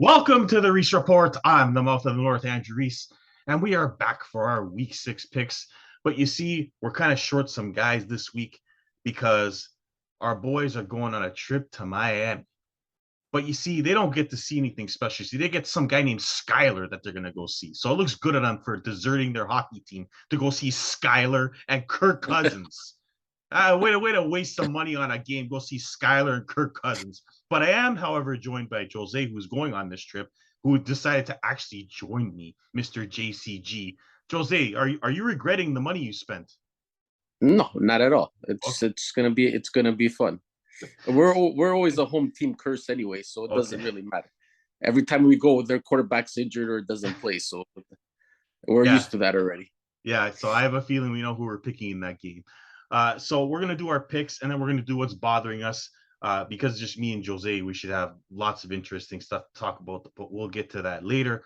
Welcome to the Reese Report. I'm the mouth of the North, Andrew Reese, and we are back for our Week 6 picks. But you see, we're kind of short some guys this week because our boys are going on a trip to Miami. But you see, they don't get to see anything special. See, they get some guy named Skyler that they're going to go see. So it looks good on them for deserting their hockey team to go see Skyler and Kirk Cousins. Way to waste some money on a game. Go see Skyler and Kirk Cousins. But I am, however, joined by Jose, who's going on this trip, who decided to actually join me, Mr. JCG. Jose, are you regretting the money you spent? No, not at all. It's Okay. it's gonna be fun. We're always a home team curse anyway, so it doesn't Okay. really matter. Every time we go, their quarterback's injured or doesn't play, so we're Yeah. used to that already. Yeah. So I have a feeling we know who we're picking in that game. So we're gonna do our picks, and then we're gonna do what's bothering us. Because just me and Jose, we should have lots of interesting stuff to talk about, but we'll get to that later.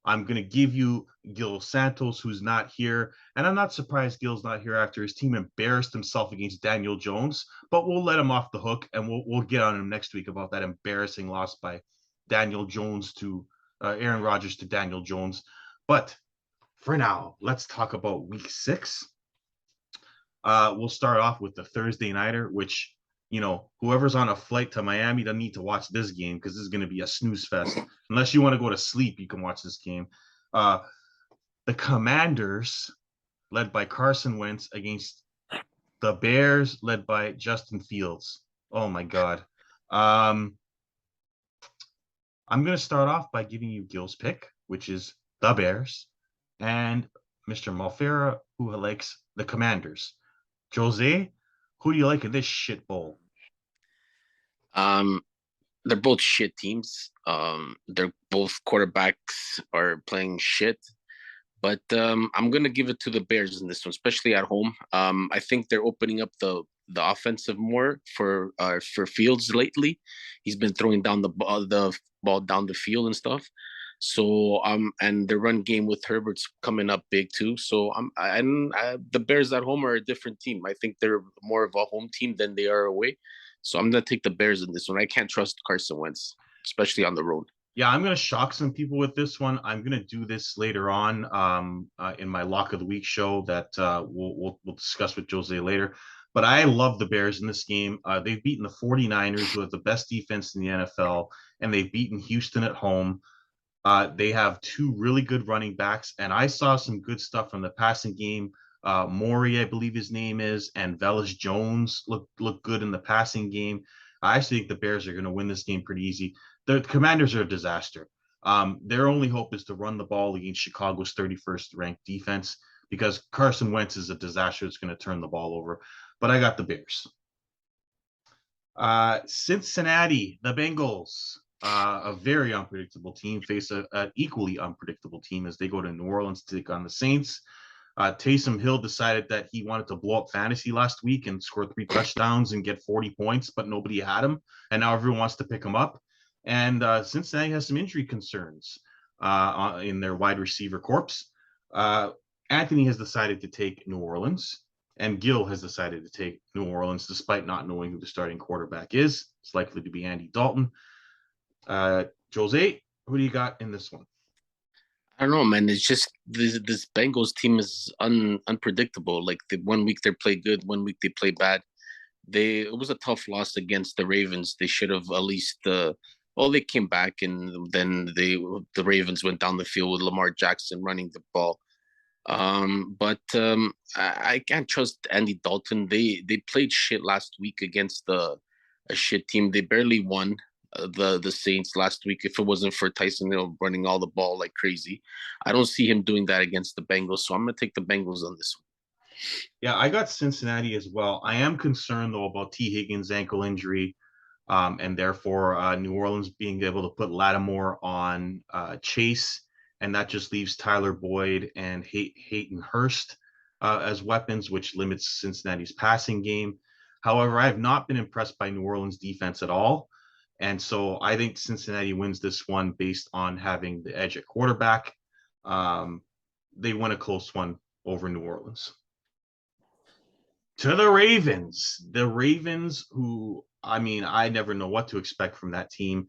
I'm going to give you Gil Santos, who's not here. And I'm not surprised Gil's not here after his team embarrassed himself against Daniel Jones, but we'll let him off the hook and we'll get on him next week about that embarrassing loss by Daniel Jones to Aaron Rodgers to Daniel Jones. But for now, let's talk about week 6. We'll start off with the Thursday nighter, which, whoever's on a flight to Miami doesn't need to watch this game because this is going to be a snooze fest. Unless you want to go to sleep, you can watch this game. Uh, the Commanders, led by Carson Wentz, against the Bears, led by Justin Fields. Oh my God. I'm going to start off by giving you Gil's pick, which is the Bears, and Mr. Malfera, who likes the Commanders. Jose, who do you like in this shit bowl? Um, they're both shit teams. They're both quarterbacks are playing shit. But I'm gonna give it to the Bears in this one, especially at home. I think they're opening up the offensive more for Fields lately. He's been throwing down the ball down the field and stuff. So and the run game with Herbert's coming up big too. So the Bears at home are a different team. I think they're more of a home team than they are away. So I'm gonna take the Bears in this one. I can't trust Carson Wentz, especially on the road. Yeah, I'm going to shock some people with this one. I'm going to do this later on in my Lock of the Week show that we'll discuss with Jose later. But I love the Bears in this game. They've beaten the 49ers, who have the best defense in the NFL, and they've beaten Houston at home. They have two really good running backs, and I saw some good stuff from the passing game. Maury, I believe his name is, and Velus Jones look good in the passing game. I actually think the Bears are going to win this game pretty easy. The Commanders are a disaster. Their only hope is to run the ball against Chicago's 31st ranked defense because Carson Wentz is a disaster that's going to turn the ball over. But I got the Bears. Cincinnati, the Bengals, a very unpredictable team, face an equally unpredictable team as they go to New Orleans to take on the Saints. Taysom Hill decided that he wanted to blow up fantasy last week and score 3 touchdowns and get 40 points, but nobody had him. And now everyone wants to pick him up. And Cincinnati has some injury concerns in their wide receiver corps. Anthony has decided to take New Orleans, and Gil has decided to take New Orleans despite not knowing who the starting quarterback is. It's likely to be Andy Dalton. Jose, who do you got in this one? I don't know, man. It's just this Bengals team is unpredictable. Like the 1 week they play good, 1 week they play bad. It was a tough loss against the Ravens. They should have at least they came back and then the Ravens went down the field with Lamar Jackson running the ball. But I can't trust Andy Dalton. They played shit last week against a shit team. They barely won the Saints last week. If it wasn't for Tyson Hill running all the ball like crazy, I don't see him doing that against the Bengals. So I'm gonna take the Bengals on this one. Yeah, I got Cincinnati as well. I am concerned though about T. Higgins' ankle injury, and therefore New Orleans being able to put Lattimore on Chase, and that just leaves Tyler Boyd and Hayden Hurst as weapons, which limits Cincinnati's passing game. However, I have not been impressed by New Orleans' defense at all. And so I think Cincinnati wins this one based on having the edge at quarterback. Um, they win a close one over New Orleans. To the Ravens, who, I mean, I never know what to expect from that team.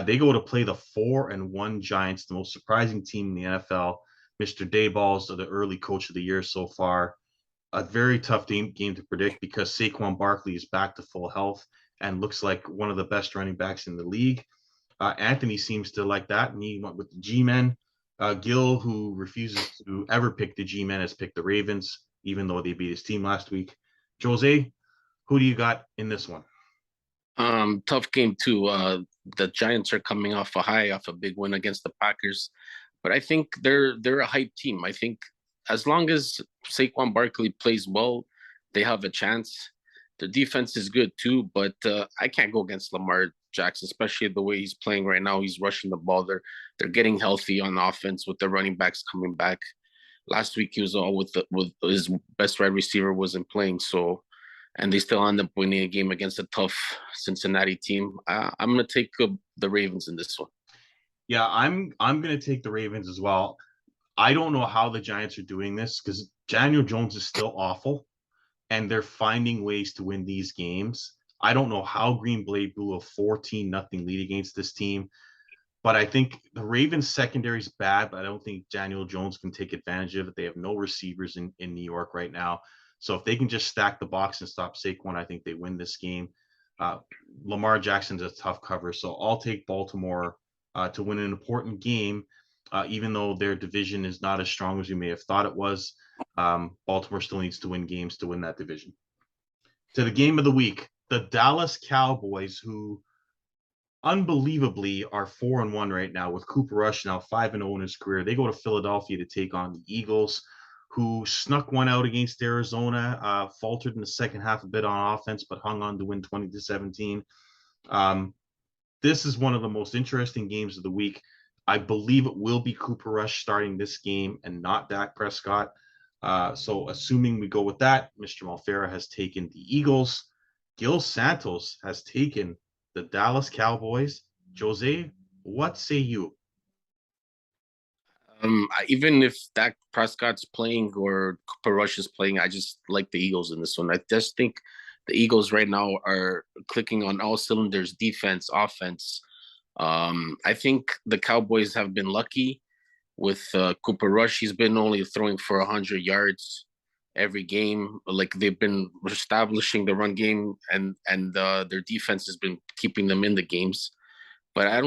They go to play the 4-1 Giants, the most surprising team in the NFL. Mr. Dayball's the early coach of the year so far. A very tough game to predict because Saquon Barkley is back to full health and looks like one of the best running backs in the league. Anthony seems to like that, and he went with the G-men. Gil, who refuses to ever pick the G-men, has picked the Ravens, even though they beat his team last week. Jose, who do you got in this one? Tough game too. The Giants are coming off a high, off a big win against the Packers, but I think they're a hype team. I think as long as Saquon Barkley plays well, they have a chance. The defense is good too, but I can't go against Lamar Jackson, especially the way he's playing right now. He's rushing the ball. They're getting healthy on offense with the running backs coming back. Last week he was all with his best wide receiver wasn't playing, so and they still end up winning a game against a tough Cincinnati team. I'm going to take the Ravens in this one. Yeah, I'm going to take the Ravens as well. I don't know how the Giants are doing this because Daniel Jones is still awful, and they're finding ways to win these games. I don't know how Green Bay blew a 14-0 lead against this team, but I think the Ravens secondary is bad, but I don't think Daniel Jones can take advantage of it. They have no receivers in New York right now. So if they can just stack the box and stop Saquon, I think they win this game. Uh, Lamar Jackson's a tough cover, so I'll take Baltimore to win an important game, even though their division is not as strong as we may have thought it was. Baltimore still needs to win games to win that division. To the game of the week, the Dallas Cowboys, who unbelievably are 4-1 right now with Cooper Rush now 5-0 in his career. They go to Philadelphia to take on the Eagles, who snuck one out against Arizona, faltered in the second half a bit on offense, but hung on to win 20-17. This is one of the most interesting games of the week. I believe it will be Cooper Rush starting this game and not Dak Prescott. So assuming we go with that, Mr. Malfera has taken the Eagles. Gil Santos has taken the Dallas Cowboys. Jose, what say you? Even if Dak Prescott's playing or Cooper Rush is playing, I just like the Eagles in this one. I just think the Eagles right now are clicking on all cylinders, defense, offense. I think the Cowboys have been lucky with Cooper Rush. He's been only throwing for 100 yards every game. Like they've been establishing the run game, and their defense has been keeping them in the games. But I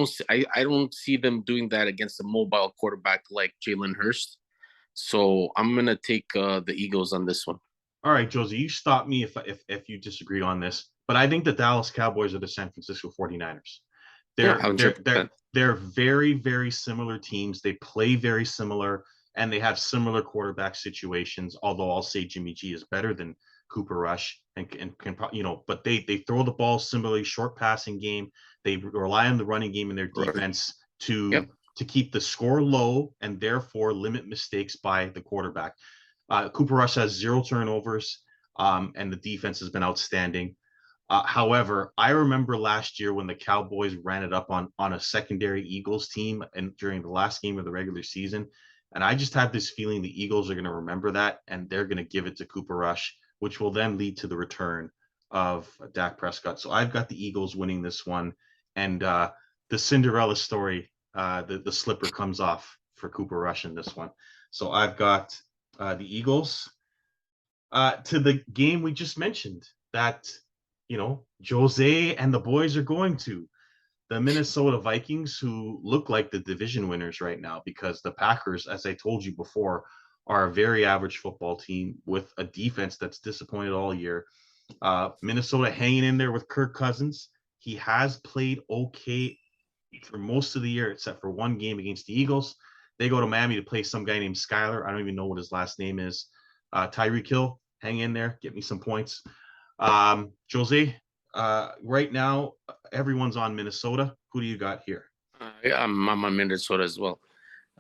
don't see them doing that against a mobile quarterback like Jalen Hurst. So I'm gonna take the Eagles on this one. All right, Josie, you stop me if you disagree on this, but I think the Dallas Cowboys are the San Francisco 49ers. Yeah, They're they're they're 100%. they're very, very similar teams. They play very similar and they have similar quarterback situations, although I'll say Jimmy G is better than Cooper Rush and can but they throw the ball similarly, short passing game. They rely on the running game in their Right. defense to Yep. to keep the score low and therefore limit mistakes by the quarterback. Cooper Rush has 0 turnovers, and the defense has been outstanding. However, I remember last year when the Cowboys ran it up on a secondary Eagles team and during the last game of the regular season. And I just have this feeling the Eagles are going to remember that and they're going to give it to Cooper Rush, which will then lead to the return of Dak Prescott. So I've got the Eagles winning this one. And the Cinderella story, the slipper comes off for Cooper Rush in this one. So I've got the Eagles. To the game we just mentioned that Jose and the boys are going to the Minnesota Vikings, who look like the division winners right now because the Packers, as I told you before, are a very average football team with a defense that's disappointed all year. Minnesota hanging in there with Kirk Cousins. He has played okay for most of the year, except for one game against the Eagles. They go to Miami to play some guy named Skyler. I don't even know what his last name is. Tyreek Hill, hang in there, get me some points. Jose, right now, everyone's on Minnesota. Who do you got here? Yeah, I'm on Minnesota as well.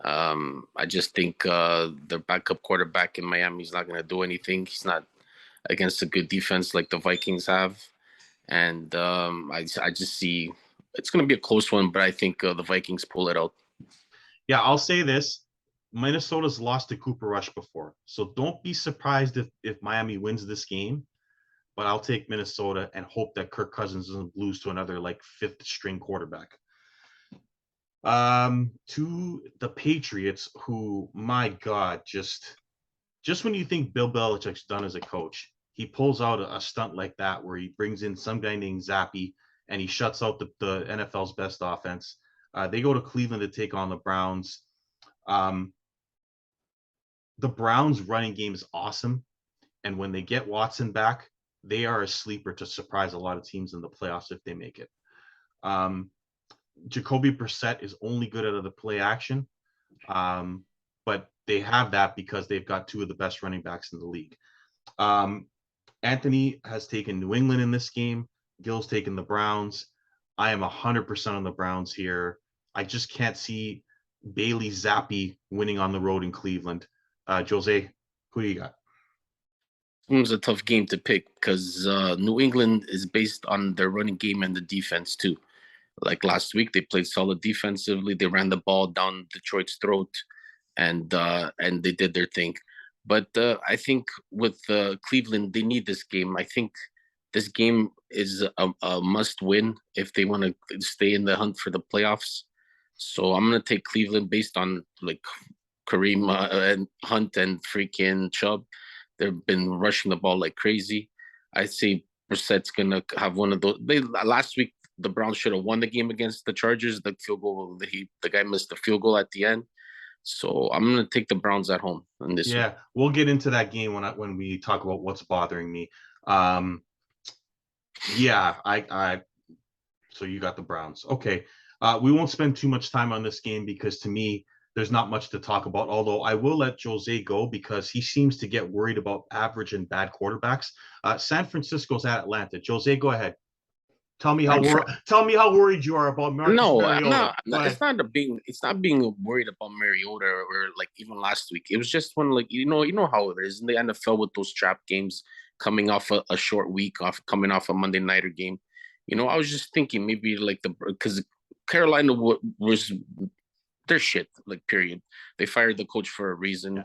I just think their backup quarterback in Miami is not going to do anything. He's not against a good defense like the Vikings have, and I just see it's going to be a close one, but I think the Vikings pull it out. Yeah, I'll say this. Minnesota's lost to Cooper Rush before. So don't be surprised if Miami wins this game. But I'll take Minnesota and hope that Kirk Cousins doesn't lose to another like fifth string quarterback. To the Patriots, who, my God, just when you think Bill Belichick's done as a coach, he pulls out a stunt like that where he brings in some guy named Zappy and he shuts out the NFL's best offense. They go to Cleveland to take on the Browns. Um, the Browns' running game is awesome, and when they get Watson back, they are a sleeper to surprise a lot of teams in the playoffs if they make it. Um, Jacoby Brissett is only good out of the play action, but they have that because they've got two of the best running backs in the league. Um, Anthony has taken New England in this game. Gill's taken the Browns. I am 100% on the Browns here. I just can't see Bailey Zappi winning on the road in Cleveland. Jose, who do you got? It was a tough game to pick because New England is based on their running game and the defense too. Like last week, they played solid defensively. They ran the ball down Detroit's throat, and they did their thing. But I think with Cleveland, they need this game. I think this game is a must win if they want to stay in the hunt for the playoffs. So I'm gonna take Cleveland based on like Kareem and Hunt and freaking Chubb. They've been rushing the ball like crazy. I say Brissett's gonna have one of those. They last week the Browns should have won the game against the Chargers. The field goal, the guy missed the field goal at the end. So I'm gonna take the Browns at home in this one. Yeah, we'll get into that game when we talk about what's bothering me. Um, yeah, I so you got the Browns. Okay. We won't spend too much time on this game because to me, there's not much to talk about. Although I will let Jose go because he seems to get worried about average and bad quarterbacks. San Francisco's at Atlanta. Jose, go ahead. Tell me how worried you are about Marcus No, I'm Mariota. not. Go It's ahead. not a being. It's not being worried about Mariota or like even last week. It was just when like you know how it is in the NFL with those trap games coming off a short week off coming off a Monday nighter game. I was just thinking maybe like because Carolina was their shit like period. They fired the coach for a reason.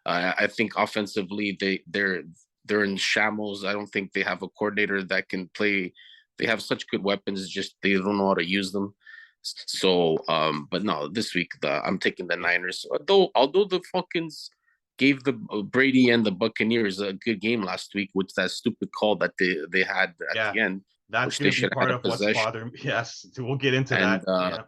Yeah. I think offensively they're in shambles. I don't think they have a coordinator that can play. They have such good weapons, just they don't know how to use them. So, but no, this week I'm taking the Niners. Although the Falcons gave the Brady and the Buccaneers a good game last week with that stupid call that they had at Yeah. the end, That's which going they to be should have part had a of what's possession. bothering me. Yes, we'll get into And that. Yeah.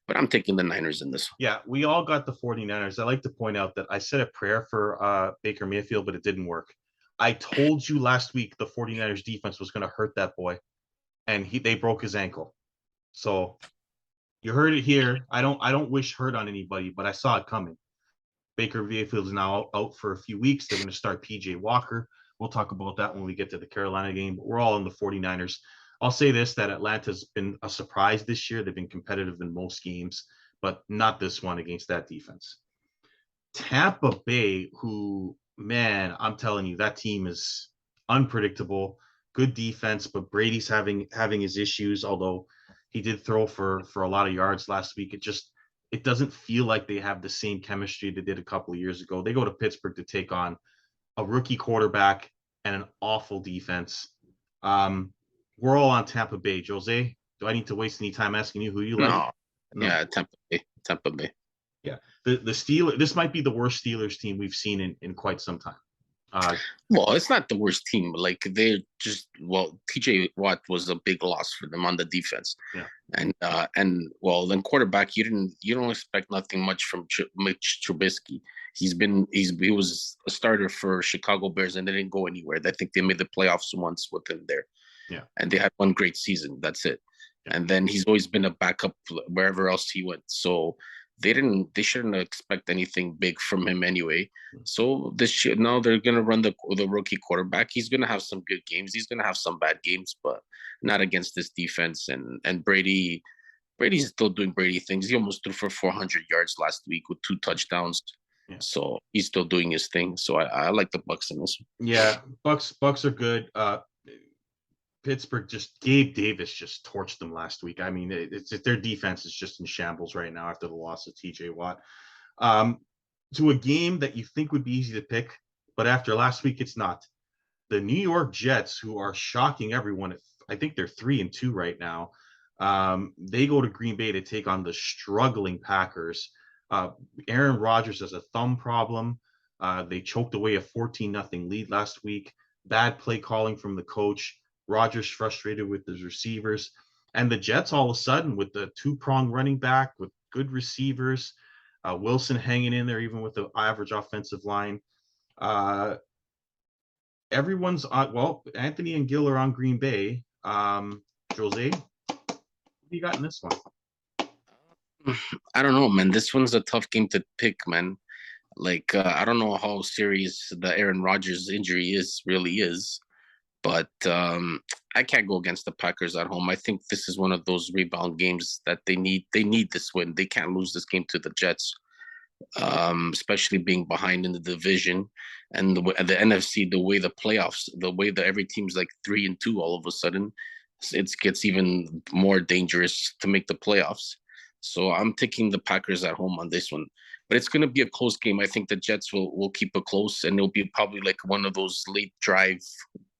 but I'm taking the Niners in this one. Yeah, we all got the 49ers. I like to point out that I said a prayer for Baker Mayfield, but it didn't work. I told you last week the 49ers defense was going to hurt that boy, and they broke his ankle. So you heard it here. I don't wish hurt on anybody, but I saw it coming. Baker Mayfield is now out for a few weeks. They're going to start PJ Walker. We'll talk about that when we get to the Carolina game, but we're all in the 49ers. I'll say this, that Atlanta's been a surprise this year. They've been competitive in most games, but not this one against that defense. Tampa Bay, who, man, I'm telling you, that team is unpredictable. Good defense, but Brady's having his issues, although he did throw for a lot of yards last week. It doesn't feel like they have the same chemistry they did a couple of years ago. They go to Pittsburgh to take on a rookie quarterback and an awful defense. Um, we're all on Tampa Bay. Jose, do I need to waste any time asking you who you like? No, No. yeah, Tampa Bay. Yeah. The Steelers, this might be the worst Steelers team we've seen in quite some time. Well, it's not the worst team. Like they're just TJ Watt was a big loss for them on the defense, Yeah. and well, then quarterback you don't expect nothing much from Mitch Trubisky. He was a starter for Chicago Bears and they didn't go anywhere. I think they made the playoffs once with him there, Yeah. and they had one great season. That's it. Yeah. And then he's always been a backup wherever else he went. So they shouldn't expect anything big from him anyway. So now they're gonna run the rookie quarterback. He's gonna have some good games. He's gonna have some bad games, but not against this defense. And Brady's still doing Brady things. He almost threw for 400 yards last week with 2 touchdowns. Yeah. So he's still doing his thing. So I like the Bucks in this one. Yeah. Bucks are good. Pittsburgh just Gabe Davis just torched them last week. I mean, it's their defense is just in shambles right now after the loss of TJ Watt. To a game that you think would be easy to pick, but after last week, it's not. The New York Jets, who are shocking everyone, I think they're 3-2 right now. They go to Green Bay to take on the struggling Packers. Uh, Aaron Rodgers has a thumb problem. They choked away a 14-0 lead last week. Bad play calling from the coach. Rodgers frustrated with his receivers. And the Jets, all of a sudden, with the two-prong running back, with good receivers, Wilson hanging in there, even with the average offensive line. Everyone's on, well, Anthony and Gil are on Green Bay. Jose, what do you got in this one? I don't know, man. This one's a tough game to pick, man. Like, I don't know how serious the Aaron Rodgers injury really is, but I can't go against the Packers at home. I think this is one of those rebound games that they need. They need this win. They can't lose this game to the Jets, especially being behind in the division and the NFC. The way the playoffs, the way that every team's like 3-2 all of a sudden, it gets even more dangerous to make the playoffs. So I'm taking the Packers at home on this one. But it's going to be a close game. I think the Jets will keep it close, and it'll be probably like one of those late drive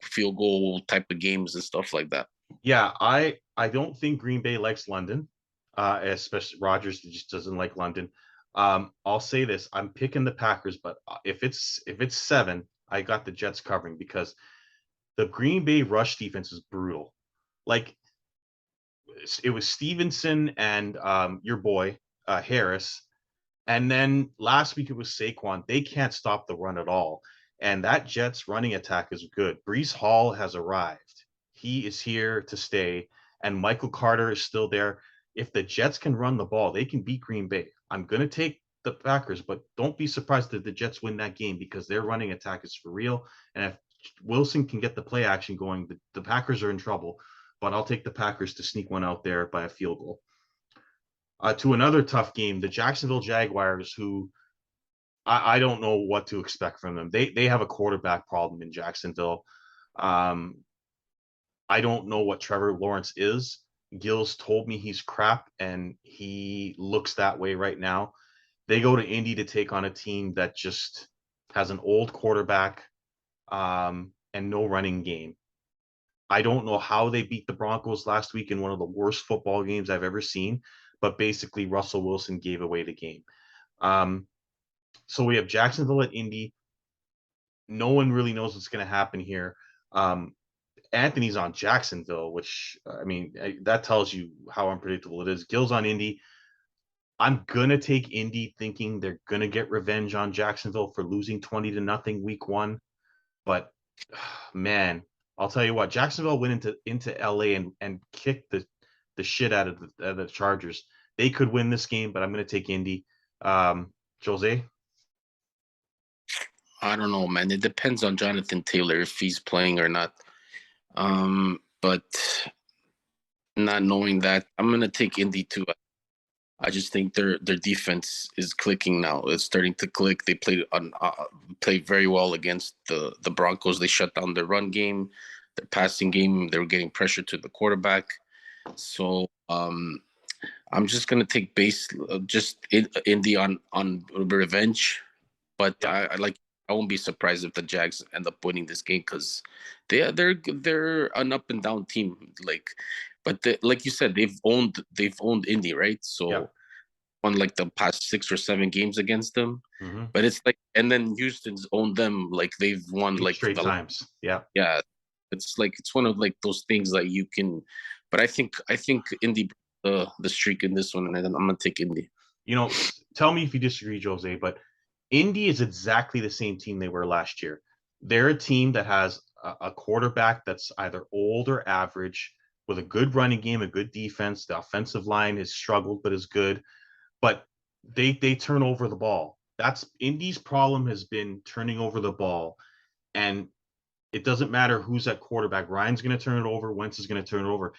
field goal type of games and stuff like that. Yeah, I don't think Green Bay likes London, especially Rodgers just doesn't like London. I'll say this: I'm picking the Packers, but if it's 7, I got the Jets covering because the Green Bay rush defense is brutal. Like it was Stevenson and your boy Harris. And then last week it was Saquon. They can't stop the run at all. And that Jets running attack is good. Brees Hall has arrived. He is here to stay. And Michael Carter is still there. If the Jets can run the ball, they can beat Green Bay. I'm going to take the Packers, but don't be surprised that the Jets win that game because their running attack is for real. And if Wilson can get the play action going, the Packers are in trouble. But I'll take the Packers to sneak one out there by a field goal. To another tough game, the Jacksonville Jaguars, who I don't know what to expect from them. They have a quarterback problem in Jacksonville. Um, I don't know what Trevor Lawrence is. Gills told me he's crap, and he looks that way right now. They go to Indy to take on a team that just has an old quarterback and no running game. I don't know how they beat the Broncos last week in one of the worst football games I've ever seen, but basically Russell Wilson gave away the game. So we have Jacksonville at Indy. No one really knows what's going to happen here. Anthony's on Jacksonville, which I mean that tells you how unpredictable it is. Gil's on Indy. I'm gonna take Indy, thinking they're gonna get revenge on Jacksonville for losing 20-0 week 1. But man, I'll tell you what, Jacksonville went into LA and kicked the shit out of the Chargers. They could win this game, but I'm gonna take Indy. Jose. I don't know, man. It depends on Jonathan Taylor if he's playing or not. But not knowing that, I'm gonna take Indy too. I just think their defense is clicking now. It's starting to click. They played very well against the Broncos. They shut down their run game, their passing game. They were getting pressure to the quarterback. So I'm just gonna take Indy on revenge. But Yeah. I won't be surprised if the Jags end up winning this game because they're an up and down team. But like you said, they've owned Indy, right? Yeah. So on like the past 6 or 7 games against them. Mm-hmm. But it's like, and then Houston's owned them. Like they've won 8 like straight times. Yeah. yeah. It's one of like those things that you can. But I think Indy the streak in this one, and I'm gonna take Indy. Tell me if you disagree, Jose, but Indy is exactly the same team they were last year. They're a team that has a quarterback that's either old or average with a good running game, a good defense. The offensive line has struggled, but is good. But they turn over the ball. That's Indy's problem has been turning over the ball. And it doesn't matter who's at quarterback. Ryan's going to turn it over. Wentz is going to turn it over.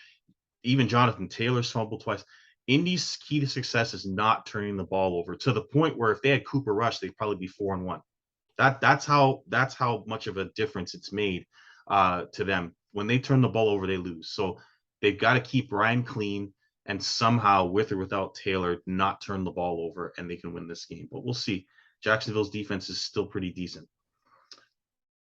Even Jonathan Taylor's fumbled twice. Indy's key to success is not turning the ball over to the point where if they had Cooper Rush, they'd probably be 4-1. That's how much of a difference it's made to them. When they turn the ball over, they lose. So they've got to keep Ryan clean and somehow, with or without Taylor, not turn the ball over, and they can win this game. But we'll see. Jacksonville's defense is still pretty decent.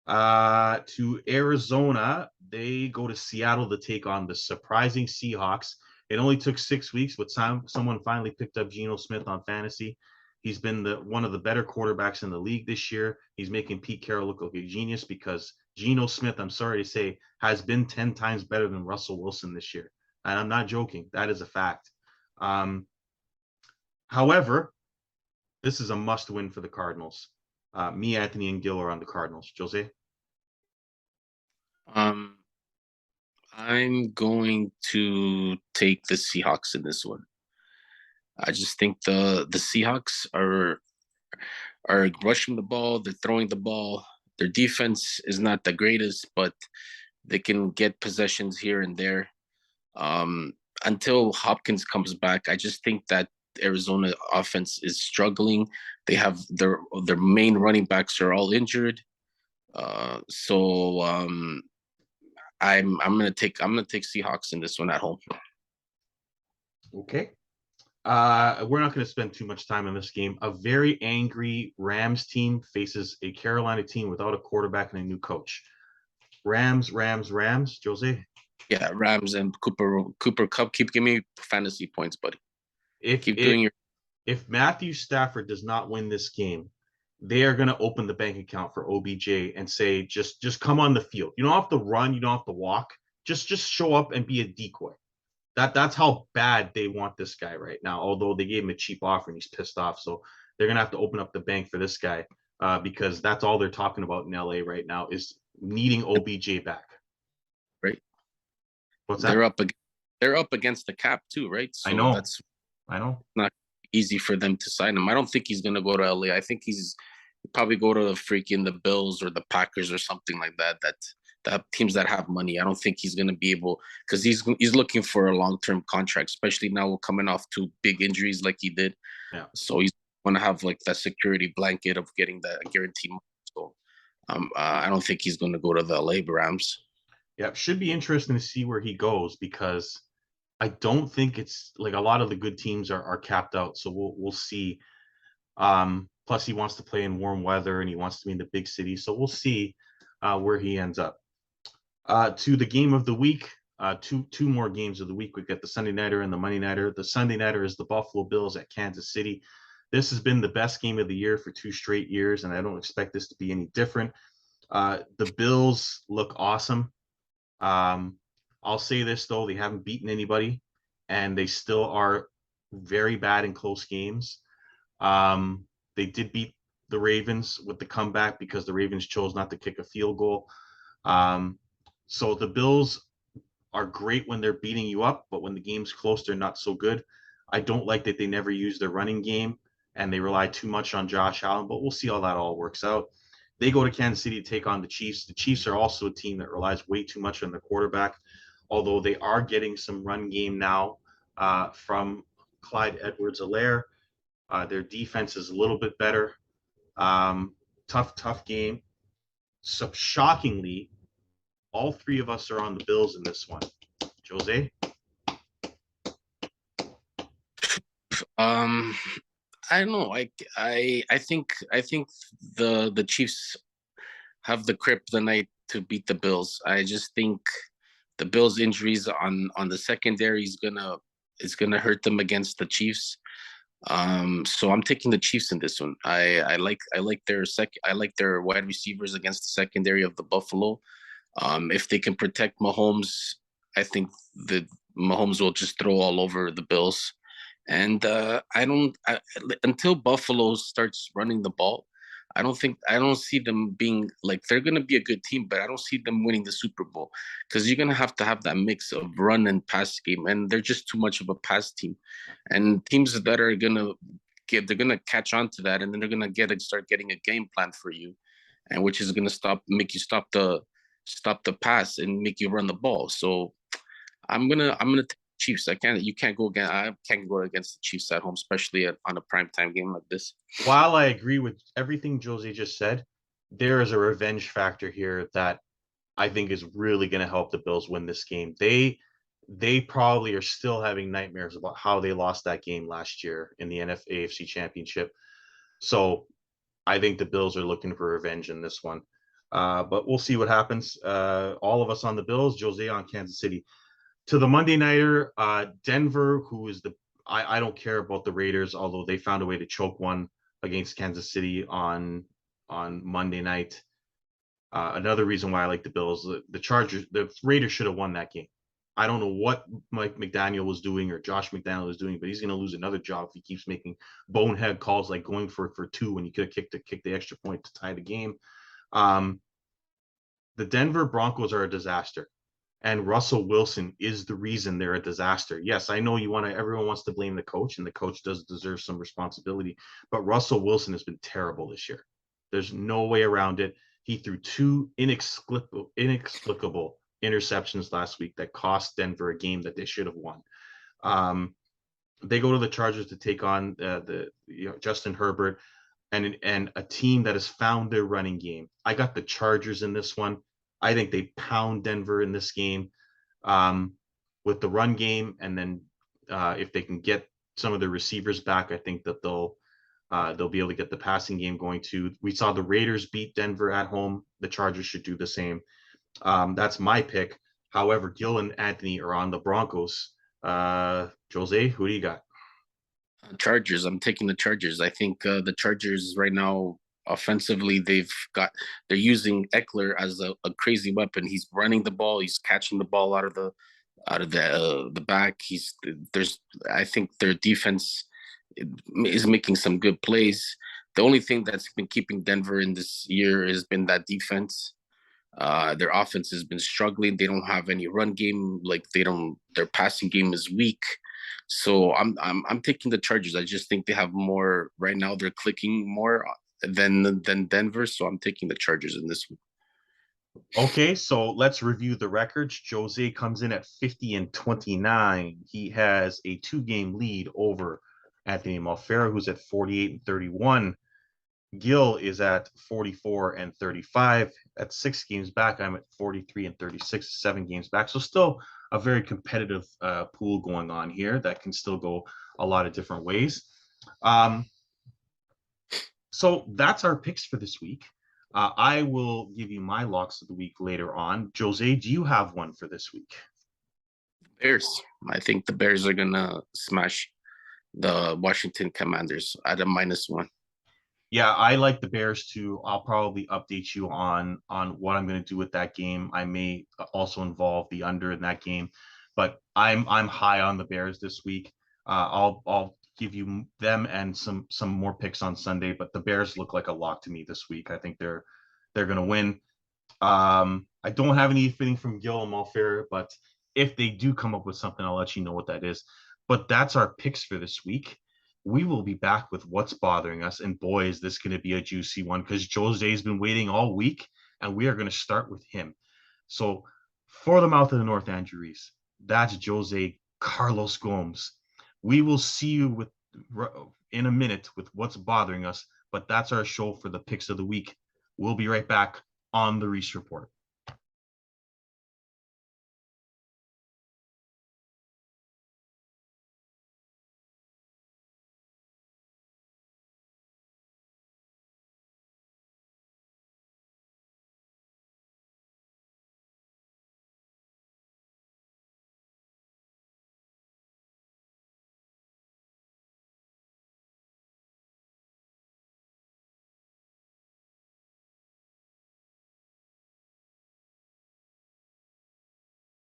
To Arizona, they go to Seattle to take on the surprising Seahawks. It only took 6 weeks, but someone finally picked up Geno Smith on fantasy. He's been one of the better quarterbacks in the league this year. He's making Pete Carroll look like a genius because Geno Smith, I'm sorry to say, has been 10 times better than Russell Wilson this year. And I'm not joking. That is a fact. However, this is a must win for the Cardinals. Me, Anthony, and Gil are on the Cardinals. Jose? Um, I'm going to take the Seahawks in this one. I just think the Seahawks are rushing the ball, they're throwing the ball. Their defense is not the greatest, but they can get possessions here and there. Until Hopkins comes back, I just think that Arizona offense is struggling. They have their main running backs are all injured. So I'm gonna take Seahawks in this one at home. Okay. We're not going to spend too much time on this game. A very angry Rams team faces a Carolina team without a quarterback and a new coach. Rams. Jose? Yeah, Rams and Cooper Cup. Keep giving me fantasy points, buddy. If Matthew Stafford does not win this game, they are going to open the bank account for OBJ and say, just come on the field. You don't have to run. You don't have to walk. Just show up and be a decoy. That's how bad they want this guy right now. Although they gave him a cheap offer and he's pissed off, so they're gonna have to open up the bank for this guy because that's all they're talking about in LA right now is needing OBJ back. Right. What's that? They're up against the cap too, right? So I know. that's not easy for them to sign him. I don't think he's gonna go to LA. I think he's probably go to the Bills or the Packers or something like that. That teams that have money. I don't think he's going to be able because he's looking for a long-term contract, especially now coming off 2 big injuries like he did. Yeah. So he's going to have like that security blanket of getting that guaranteed money. So I don't think he's going to go to the LA Rams. Yeah, should be interesting to see where he goes because I don't think it's like a lot of the good teams are capped out. So we'll see. Plus he wants to play in warm weather and he wants to be in the big city. So we'll see where he ends up. To the game of the week, two more games of the week. We've got the Sunday Nighter and the Monday Nighter. The Sunday Nighter is the Buffalo Bills at Kansas City. This has been the best game of the year for 2 straight years, and I don't expect this to be any different. The Bills look awesome. I'll say this, though. They haven't beaten anybody, and they still are very bad in close games. They did beat the Ravens with the comeback because the Ravens chose not to kick a field goal. So the Bills are great when they're beating you up, but when the game's close, they're not so good. I don't like that they never use their running game and they rely too much on Josh Allen, but we'll see how that all works out. They go to Kansas City to take on the Chiefs. The Chiefs are also a team that relies way too much on the quarterback, although they are getting some run game now from Clyde Edwards-Helaire. Their defense is a little bit better. Tough game. So shockingly, all 3 of us are on the Bills in this one. Jose? I don't know. I think the Chiefs have the kryptonite to beat the Bills. I just think the Bills' injuries on the secondary is gonna hurt them against the Chiefs. So I'm taking the Chiefs in this one. I like their wide receivers against the secondary of the Buffalo. If they can protect Mahomes, I think the Mahomes will just throw all over the Bills. And until Buffalo starts running the ball, I don't see them being like they're gonna be a good team, but I don't see them winning the Super Bowl because you're gonna have to have that mix of run and pass game, and they're just too much of a pass team. And teams that are they're gonna catch on to that, and then they're gonna start getting a game plan for you, and which is gonna make you stop the pass and make you run the ball. So I'm gonna take Chiefs. You can't go again. I can't go against the Chiefs at home, especially on a primetime game like this. While I agree with everything Jose just said, there is a revenge factor here that I think is really going to help the Bills win this game. They probably are still having nightmares about how they lost that game last year in the AFC Championship. So I think the Bills are looking for revenge in this one. But we'll see what happens. All of us on the Bills, Jose on Kansas City. To the Monday nighter, Denver, who is I don't care about the Raiders, although they found a way to choke one against Kansas City on Monday night. Another reason why I like the Bills, the Chargers, the Raiders should have won that game. I don't know what Mike McDaniel was doing or Josh McDaniel was doing, but he's going to lose another job if he keeps making bonehead calls like going for two when you could have kicked the extra point to tie the game. The Denver Broncos are a disaster, and Russell Wilson is the reason they're a disaster. Yes, I know everyone wants to blame the coach, and the coach does deserve some responsibility, but Russell Wilson has been terrible this year. There's no way around it. He threw two inexplicable interceptions last week that cost Denver a game that they should have won. They go to the Chargers to take on Justin Herbert and a team that has found their running game. I got the Chargers in this one. I think they pound Denver in this game with the run game, and then if they can get some of the receivers back, I think that they'll be able to get the passing game going too. We saw the Raiders beat Denver at home. The Chargers should do the same. That's my pick. However, Gil and Anthony are on the Broncos. Jose, who do you got? Chargers. I'm taking the Chargers. I think the Chargers right now offensively they're using Eckler as a crazy weapon. He's running the ball. He's catching the ball out of the back. I think their defense is making some good plays. The only thing that's been keeping Denver in this year has been that defense. Their offense has been struggling. They don't have any run game. Their passing game is weak. So I'm taking the Chargers. I just think they have more right now. They're clicking more than Denver. So I'm taking the Chargers in this one. Okay, so let's review the records. Jose comes in at 50-29. He has a 2-game lead over Anthony Malfera, who's at 48-31. Gil is at 44-35. At 6 games back, I'm at 43-36, 7 games back. So still a very competitive pool going on here that can still go a lot of different ways. So that's our picks for this week. I will give you my locks of the week later on. Jose, do you have one for this week? Bears. I think the Bears are going to smash the Washington Commanders at a -1. Yeah, I like the Bears too. I'll probably update you on what I'm going to do with that game. I may also involve the under in that game, but I'm high on the Bears this week. I'll give you them and some more picks on Sunday, but the Bears look like a lock to me this week. I think they're going to win. I don't have anything from Gil and Malfair, but if they do come up with something, I'll let you know what that is. But that's our picks for this week. We will be back with what's bothering us. And boy, is this going to be a juicy one because Jose's been waiting all week, and we are going to start with him. So for the mouth of the North, Andrew Reese, that's Jose Carlos Gomes. We will see you in a minute with what's bothering us, but that's our show for the picks of the week. We'll be right back on the Reese Report.